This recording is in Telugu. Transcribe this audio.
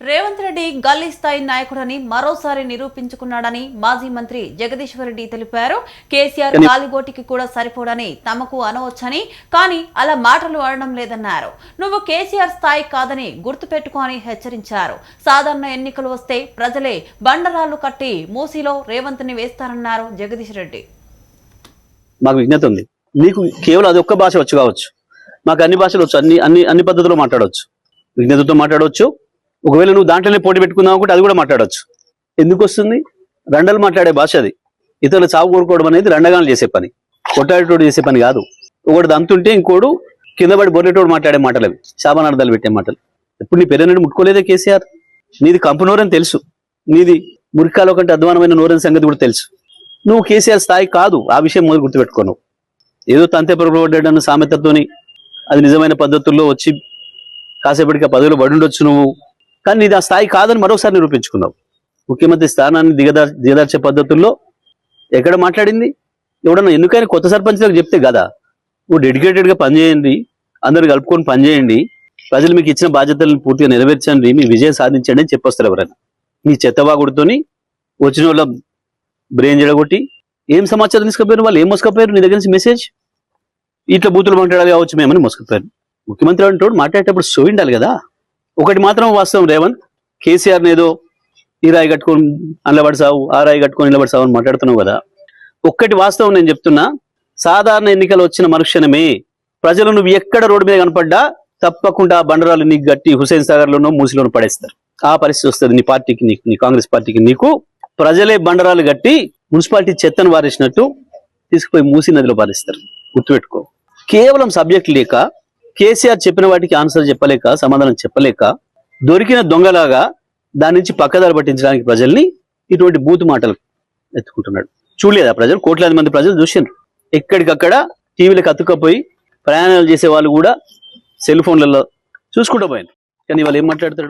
రేవంత్ రెడ్డి గల్లీ స్థాయి నాయకుడని మరోసారి నిరూపించుకున్నాడని మాజీ మంత్రి జగదీశ్వర్ రెడ్డి తెలిపారు. కేసీఆర్ గాలిగోటికి కూడా సరిపోడని తమకు అనవచ్చని, కానీ అలా మాటలు అనడం లేదన్నారు. నువ్వు కేసీఆర్ స్థాయి కాదని గుర్తుపెట్టుకోని హెచ్చరించారు. సాధారణ ఎన్నికలు వస్తే ప్రజలే బండరాళ్లు కట్టి మూసీలో రేవంత్ ని వేస్తారన్నారు జగదీష్ రెడ్డి. మాకు విజ్ఞత ఉంది, నీకు కేవలం అది ఒక్క భాష వచ్చు కావచ్చు, మాకు అన్ని భాషలు వచ్చు, అన్ని పద్ధతుల్లో మాట్లాడవచ్చు, విజ్ఞతతో మాట్లాడవచ్చు. ఒకవేళ నువ్వు దాంట్లోనే పోటీ పెట్టుకుందాం అనుకుంటే అది కూడా మాట్లాడవచ్చు. ఎందుకు వస్తుంది? రండలు మాట్లాడే భాష అది. ఇతరులు చావు కోరుకోవడం అనేది రండగాలు చేసే పని, కొట్టాడేటోడు చేసే పని కాదు. ఒకటి దంతుంటే ఇంకోడు కింద పడి బొర్రెటోడు మాట్లాడే మాటలు అవి, శాపనార్థాలు పెట్టే మాటలు. ఎప్పుడు నీ పెద్దనని ముట్టుకోలేదే కేసీఆర్. నీది కంపు నోరని తెలుసు, నీది మురికాలో కంటే అధ్వానమైన నోరని సంగతి కూడా తెలుసు. నువ్వు కేసీఆర్ స్థాయి కాదు, ఆ విషయం మొదలు గుర్తుపెట్టుకోను. ఏదో తంతే పొరపడ్డాడన్న సామెతతోని అది నిజమైన పద్ధతుల్లో వచ్చి కాసేపటికి ఆ పదవిలో పడుండొచ్చు నువ్వు, కానీ నీది ఆ స్థాయి కాదని మరోసారి నిరూపించుకున్నావు. ముఖ్యమంత్రి స్థానాన్ని దిగదార్చే పద్ధతుల్లో ఎక్కడ మాట్లాడింది? ఎవడన్నా ఎందుకైనా కొత్త సర్పంచ్లకు చెప్తే కదా, నువ్వు డెడికేటెడ్గా పనిచేయండి, అందరు కలుపుకొని పనిచేయండి, ప్రజలు మీకు ఇచ్చిన బాధ్యతలను పూర్తిగా నెరవేర్చండి, మీ విజయం సాధించండి అని చెప్పొస్తారు ఎవరైనా. నీ చెత్తవాగుడుతోని వచ్చిన వాళ్ళ బ్రెయిన్ జడగొట్టి ఏం సమాచారం తీసుకుపోయారు, వాళ్ళు ఏం మోసుకపోయారు నీ దగ్గర నుంచి మెసేజ్? ఇట్లా బూతులు మాట్లాడాలి కావచ్చు మేమని మోసుకుపోయారు. ముఖ్యమంత్రి అంటూ మాట్లాడేటప్పుడు సో ఉండాలి కదా. ఒకటి మాత్రం వాస్తవం, రేవంత్ కేసీఆర్ని ఏదో ఈ రాయి కట్టుకొని నిలబడసావు, ఆ రాయి కట్టుకొని నిలబడసావు అని మాట్లాడుతున్నావు కదా. ఒక్కటి వాస్తవం నేను చెప్తున్నా, సాధారణ ఎన్నికలు వచ్చిన మరుక్షణమే ప్రజలు నువ్వు ఎక్కడ రోడ్డు మీద కనపడ్డా తప్పకుండా ఆ బండరాలు నీకు గట్టి హుసేన్ సాగర్లోనో మూసిలోనో పడేస్తారు. ఆ పరిస్థితి వస్తుంది నీ పార్టీకి, నీ కాంగ్రెస్ పార్టీకి. నీకు ప్రజలే బండరాలు గట్టి మున్సిపాలిటీ చెత్తను వారేసినట్టు తీసుకుపోయి మూసి నదిలో పారేస్తారు. గుర్తుపెట్టుకో. కేవలం సబ్జెక్ట్ లేక, కేసీఆర్ చెప్పిన వాటికి ఆన్సర్ చెప్పలేక, సమాధానం చెప్పలేక, దొరికిన దొంగలాగా దాని నుంచి పక్కదారి పట్టించడానికి ప్రజల్ని ఇటువంటి బూతు మాటలు ఎత్తుకుంటున్నాడు. చూడలేదా ప్రజలు? కోట్లాది మంది ప్రజలు చూసినారు. ఎక్కడికక్కడ టీవీలకు అతుక్కపోయి ప్రయాణాలు చేసే వాళ్ళు కూడా సెల్ ఫోన్లలో చూసుకుంటూ పోయారు. కానీ వాళ్ళు ఏం మాట్లాడతాడు?